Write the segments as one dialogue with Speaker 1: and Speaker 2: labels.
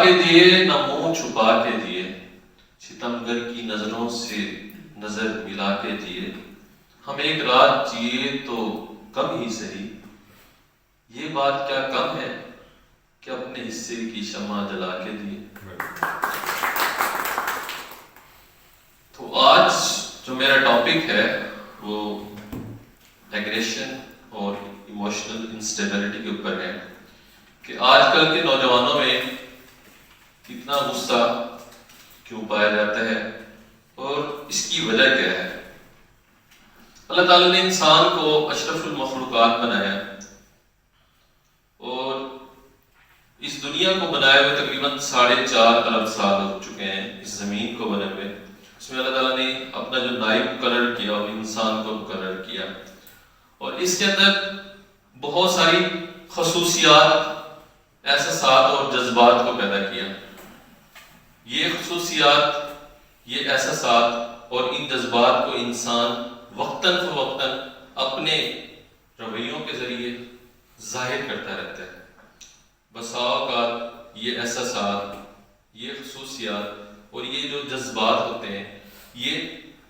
Speaker 1: کے دیے نہ منہ چھپا کے دیے، ستمگر کی نظروں سے نظر ملا کے دیے، ہم ایک رات جیے تو کم ہی سہی، یہ بات کیا کم ہے کہ اپنے حصے کی شمع جلا کے دیے۔ تو آج جو میرا ٹاپک ہے وہ ایگریشن اور ایموشنل انسٹیبلٹی کے اوپر ہے کہ آج کل کے نوجوانوں میں کتنا غصہ کیوں پایا جاتا ہے اور اس کی وجہ کیا ہے۔ اللہ تعالیٰ نے انسان کو اشرف المخلوقات بنایا اور اس دنیا کو بنائے ہوئے تقریباً 4.5 ارب سال ہو چکے ہیں اس زمین کو بنے ہوئے۔ اس میں اللہ تعالیٰ نے اپنا جو نائب مقرر کیا وہ انسان کو مقرر کیا اور اس کے اندر بہت ساری خصوصیات، احساسات اور جذبات کو پیدا کیا۔ یہ خصوصیات، یہ احساسات اور ان جذبات کو انسان وقتاً فوقتاً اپنے رویوں کے ذریعے ظاہر کرتا رہتا ہے۔ بسا اوقات یہ احساسات، یہ خصوصیات اور یہ جو جذبات ہوتے ہیں یہ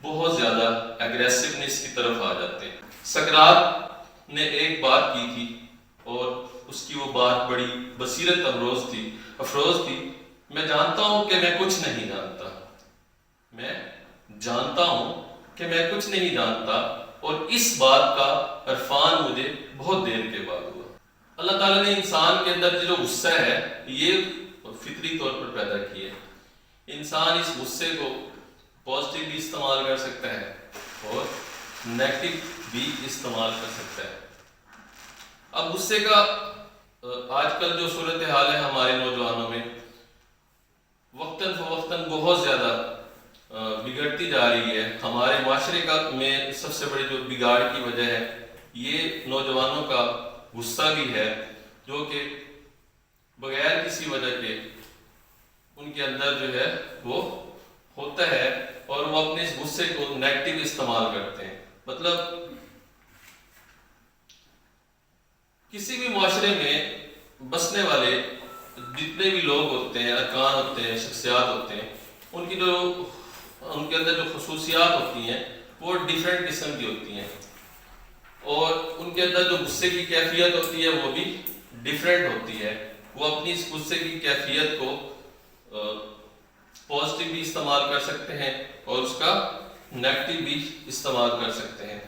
Speaker 1: بہت زیادہ ایگریسونیس کی طرف آ جاتے ہیں۔ سقراط نے ایک بات کی تھی اور اس کی وہ بات بڑی بصیرت افروز تھی، میں جانتا ہوں کہ میں کچھ نہیں جانتا، میں جانتا ہوں کہ میں کچھ نہیں جانتا، اور اس بات کا عرفان مجھے بہت دیر کے بعد ہوا۔ اللہ تعالیٰ نے انسان کے اندر جو غصہ ہے یہ فطری طور پر پیدا کیا ہے۔ انسان اس غصے کو پازیٹیو بھی استعمال کر سکتا ہے اور نیگیٹو بھی استعمال کر سکتا ہے۔ اب غصے کا آج کل جو صورتحال ہے ہمارے نوجوانوں میں وقتاً فوقتاً بہت زیادہ بگڑتی جا رہی ہے۔ ہمارے معاشرے میں سب سے بڑی جو بگاڑ کی وجہ ہے یہ نوجوانوں کا غصہ بھی ہے، جو کہ بغیر کسی وجہ کے ان کے اندر جو ہے وہ ہوتا ہے اور وہ اپنے اس غصے کو نیگیٹو استعمال کرتے ہیں۔ مطلب کسی بھی معاشرے میں بسنے والے جتنے بھی لوگ ہوتے ہیں، ارکان ہوتے ہیں، شخصیات ہوتے ہیں، ان کے اندر جو خصوصیات ہوتی ہیں وہ ڈیفرنٹ قسم کی ہوتی ہیں اور ان کے اندر جو غصے کی کیفیت ہوتی ہے وہ بھی ڈیفرنٹ ہوتی ہے۔ وہ اپنی اس غصے کی کیفیت کو پازیٹیو بھی استعمال کر سکتے ہیں اور اس کا نیگیٹو بھی استعمال کر سکتے ہیں۔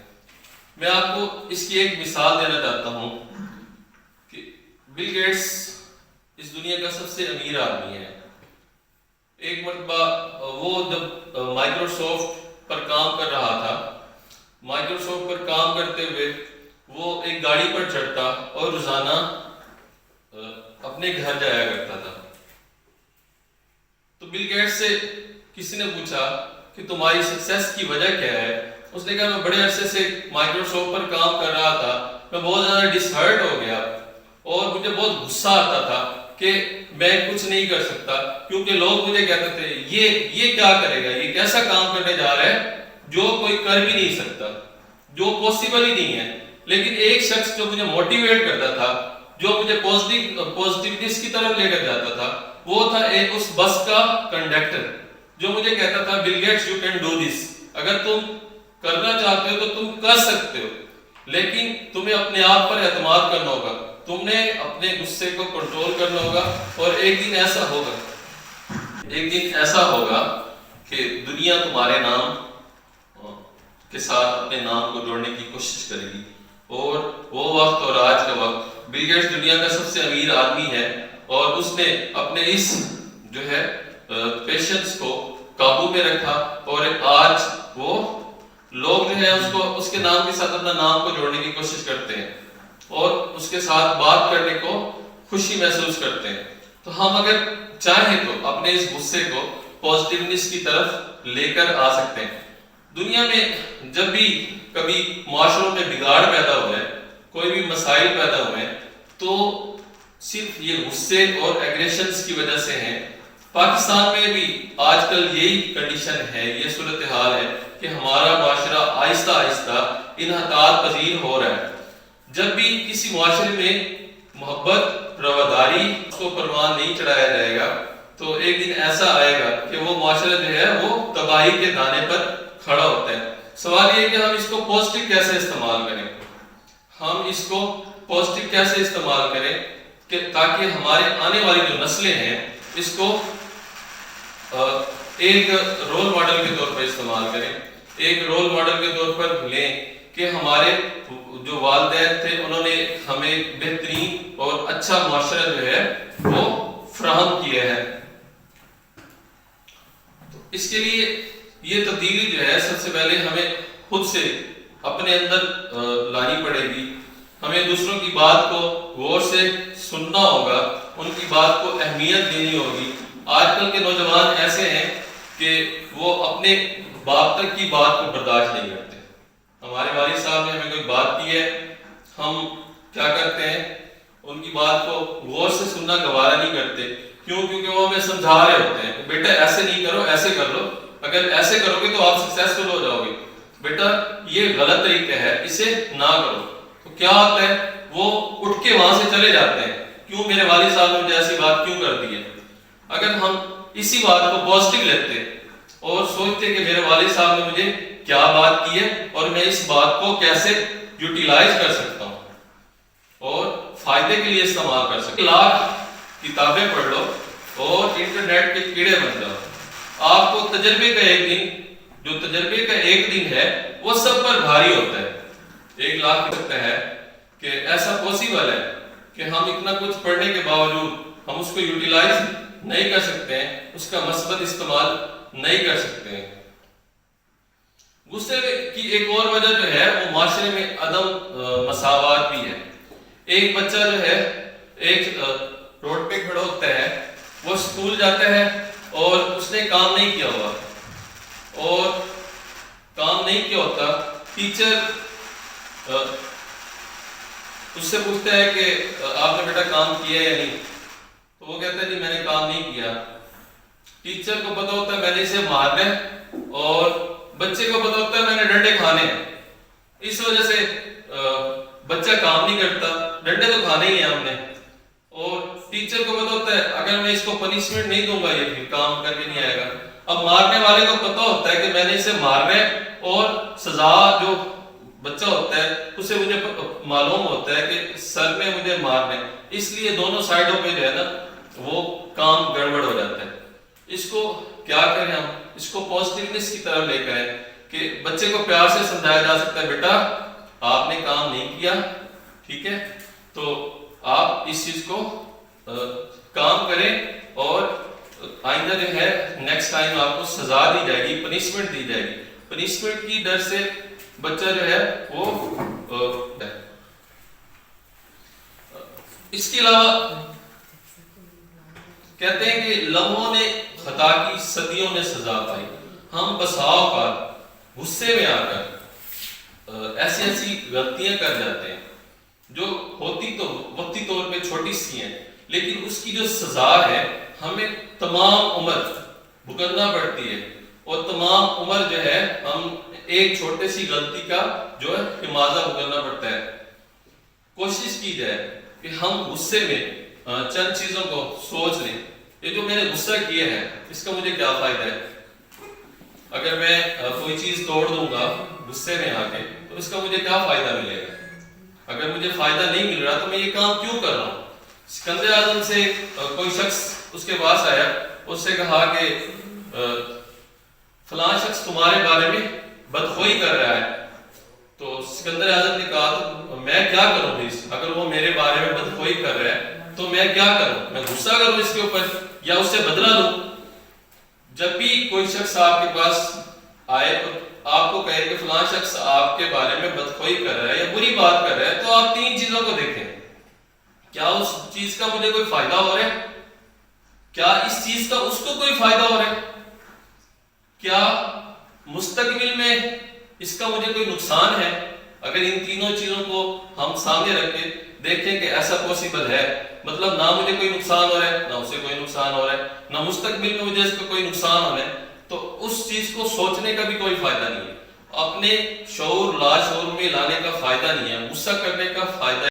Speaker 1: میں آپ کو اس کی ایک مثال دینا چاہتا ہوں کہ بل گیٹس اس دنیا کا سب سے امیر آدمی ہے۔ ایک مرتبہ وہ جب مائکروسافٹ پر کام کر رہا تھا، مائکروسافٹ پر کام کرتے ہوئے وہ ایک گاڑی پر چڑھتا اور روزانہ اپنے گھر جایا کرتا تھا۔ تو بل گیٹس سے کسی نے پوچھا کہ تمہاری سکسیس کی وجہ کیا ہے؟ اس نے کہا میں بڑے عرصے سے مائکروسافٹ پر کام کر رہا تھا، میں بہت زیادہ ڈسہرٹ ہو گیا اور مجھے بہت غصہ آتا تھا کہ میں کچھ نہیں کر سکتا، کیونکہ لوگ مجھے کہتے تھے یہ کیا کرے گا، یہ کیسا کام کرنے جا رہا ہے جو کوئی کر بھی نہیں سکتا، جو پاسبل ہی نہیں ہے۔ لیکن ایک شخص جو مجھے موٹیویٹ کرتا تھا، جو مجھے پازیٹیونیس کی طرف لے کر جاتا تھا، وہ تھا ایک اس بس کا کنڈکٹر جو مجھے کہتا تھا Bill Gates you can do this, اگر تم کرنا چاہتے ہو تو تم کر سکتے ہو، لیکن تمہیں اپنے آپ پر اعتماد کرنا ہوگا، تم نے اپنے غصے کو کنٹرول کرنا ہوگا اور ایک دن ایسا ہوگا کہ دنیا تمہارے نام کے ساتھ اپنے نام کو جوڑنے کی کوشش کرے گی۔ اور وہ وقت اور آج کا وقت، بل گیٹس دنیا کا سب سے امیر آدمی ہے اور اس نے اپنے اس جو ہے پیشنس کو قابو میں رکھا اور آج وہ لوگ جو ہے اس کے نام کے ساتھ اپنا نام کو جوڑنے کی کوشش کرتے ہیں اور اس کے ساتھ بات کرنے کو خوشی محسوس کرتے ہیں۔ تو ہم اگر چاہیں تو اپنے اس غصے کو پازیٹیونیس کی طرف لے کر آ سکتے ہیں۔ دنیا میں جب بھی کبھی معاشروں میں بگاڑ پیدا ہوا ہے، کوئی بھی مسائل پیدا ہوئے ہیں، تو صرف یہ غصے اور ایگریشنز کی وجہ سے ہیں۔ پاکستان میں بھی آج کل یہی کنڈیشن ہے، یہ صورتحال ہے کہ ہمارا معاشرہ آہستہ آہستہ انحطاط پذیر ہو رہا ہے۔ جب بھی کسی معاشرے میں محبت رواداری اس کو پروان نہیں چڑھایا جائے گا تو ایک دن ایسا آئے گا کہ وہ معاشرہ جو ہے وہ تباہی کے دانے پر کھڑا ہوتا ہے۔ سوال یہ کہ ہم اس کو پازیٹو کیسے استعمال کریں، ہم اس کو پازیٹو کیسے استعمال کریں کہ تاکہ ہمارے آنے والی جو نسلیں ہیں اس کو ایک رول ماڈل کے طور پر استعمال کریں، ایک رول ماڈل کے طور پر لیں کہ ہمارے جو والدین تھے انہوں نے ہمیں بہترین اور اچھا معاشرہ جو ہے وہ فراہم کیا ہے۔ اس کے لیے یہ تبدیلی جو ہے سب سے پہلے ہمیں خود سے اپنے اندر لانی پڑے گی، ہمیں دوسروں کی بات کو غور سے سننا ہوگا، ان کی بات کو اہمیت دینی ہوگی۔ آج کل کے نوجوان ایسے ہیں کہ وہ اپنے باپ تک کی بات کو برداشت نہیں کرتے۔ ہمارے والد صاحب نے ہمیں کوئی بات کی ہے، ہم کیا کرتے ہیں ان کی بات کو غور سے سننا گوارا نہیں کرتے، کیوں؟ کیونکہ وہ ہمیں سمجھا رہے ہوتے ہیں کہ بیٹا ایسے نہیں کرو، ایسے کر لو، اگر ایسے کرو گے تو آپ سکسیسفل ہو جاؤ گے، بیٹا یہ غلط طریقہ ہے، اسے نہ کرو۔ تو کیا ہوتا ہے وہ اٹھ کے وہاں سے چلے جاتے ہیں، کیوں میرے والد صاحب نے مجھے ایسی بات کیوں کر دی ہے۔ اگر ہم اسی بات کو پازیٹو لیتے اور سوچتے کہ میرے والد صاحب نے مجھے کیا بات کی ہے اور میں اس بات کو کیسے یوٹیلائز کر سکتا ہوں اور فائدے کے لیے استعمال کر سکتا ہوں۔ لاکھ کتابیں پڑھ لو اور انٹرنیٹ کے کیڑے بن جاؤ، آپ کو تجربے کا ایک دن، جو تجربے کا ایک دن ہے وہ سب پر بھاری ہوتا ہے۔ 1,00,000 سکتا ہے کہ ایسا پوسیبل ہے کہ ہم اتنا کچھ پڑھنے کے باوجود ہم اس کو یوٹیلائز نہیں کر سکتے ہیں، اس کا مثبت استعمال نہیں کر سکتے ہیں۔ غصے کی ایک اور وجہ جو ہے وہ معاشرے میں عدم مساوات بھی ہے۔ ایک بچہ جو ہے ایک روڈ پہ کھڑا ہوتا ہے، وہ اسکول جاتا ہے اور اس نے کام نہیں کیا ہوا اور کام نہیں کیا ہوتا، ٹیچر اس سے پوچھتا ہے کہ آپ نے بیٹا کام کیا یا نہیں، تو وہ کہتا ہے جی میں نے کام نہیں کیا۔ ٹیچر کو پتا ہوتا ہے میں نے اسے مارنا ہے اور بچے کو پتا ہوتا ہے میں نے ڈنڈے کھانے ہیں، اس وجہ سے بچہ کام نہیں کرتا، ڈنڈے تو کھانے ہی ہیں ہم نے، اور ٹیچر کو پتا ہوتا ہے اگر میں اس کو پنشمنٹ نہیں دوں گا یہ پھر کام کر کے نہیں آئے گا۔ اب مارنے والے کو پتا ہوتا ہے کہ میں نے اسے مارنا ہے اور سزا جو بچہ ہوتا ہے اسے مجھے معلوم ہوتا ہے کہ سر میں مجھے مارنا ہے، اس لیے دونوں سائڈوں پہ جو ہے نا وہ کام گڑبڑ ہو جاتا ہے۔ اس کو کیا کریں ہم، اس کو پازیٹیونیس کی طرف لے کر آئیں کہ بچے کو پیار سے سمجھایا جا سکتا ہے بیٹا آپ نے کام نہیں کیا، ٹھیک ہے، تو آپ اس چیز کو کام کریں اور آئندہ جو ہے نیکسٹ ٹائم آپ کو سزا دی جائے گی، پنشمنٹ دی جائے گی۔ پنشمنٹ کی ڈر سے بچہ جو ہے وہ اس کے علاوہ کہتے ہیں کہ لمحوں نے خطا کی، صدیوں نے سزا پائی۔ ہم بسا اوقات غصے میں آ کر ایسی غلطیاں کر جاتے ہیں جو ہوتی تو وقتی طور پہ چھوٹی سی ہیں، لیکن اس کی جو سزا ہے ہمیں تمام عمر بھگتنا پڑتی ہے، اور تمام عمر جو ہے ہم ایک چھوٹے سی غلطی کا جو ہے خمیازہ بھگتنا پڑتا ہے۔ کوشش کی جائے کہ ہم غصے میں چند چیزوں کو سوچ لیں، یہ جو میں نے غصہ کیا ہے اس کا مجھے کیا فائدہ ہے؟ اگر میں کوئی چیز توڑ دوں گا غصے میں آ کے تو اس کا مجھے کیا فائدہ ملے گا؟ اگر مجھے فائدہ نہیں مل رہا تو میں یہ کام کیوں کر رہا ہوں؟ سکندر اعظم سے کوئی شخص اس کے پاس آیا، اس سے کہا کہ فلاں شخص تمہارے بارے میں بدخوئی کر رہا ہے، تو سکندر اعظم نے کہا تو میں کیا کروں بھی، اگر وہ میرے بارے میں بدخوئی کر رہا ہے تو میں کیا کروں؟ میں غصہ کروں اس کے اوپر یا اس سے بدلہ لوں؟ جب بھی کوئی شخص آپ کے پاس آئے تو آپ کو کہے کہ فلاں شخص آپ کے بارے میں بدخوئی کر رہا ہے یا بری بات کر رہا ہے، تو آپ تین چیزوں کو دیکھیں، کیا اس چیز کا مجھے کوئی فائدہ ہو رہا ہے؟ کیا اس چیز کا اس کو کوئی فائدہ ہو رہا ہے؟ کیا مستقبل میں اس کا مجھے کوئی نقصان ہے؟ اگر ان تینوں چیزوں کو ہم سامنے رکھ کے دیکھیں کہ ایسا پوسیبل ہے، مطلب نہ مجھے کوئی نقصان ہو رہا ہے نہ اسے کوئی نقصان ہو رہا ہے، نہ مستقبل میں مجھے اس کا کوئی نقصان ہونا ہے، تو اس چیز کو سوچنے کا بھی کوئی فائدہ نہیں ہے، اپنے شعور لا شعور میں لانے کا فائدہ نہیں ہے، غصہ کرنے کا فائدہ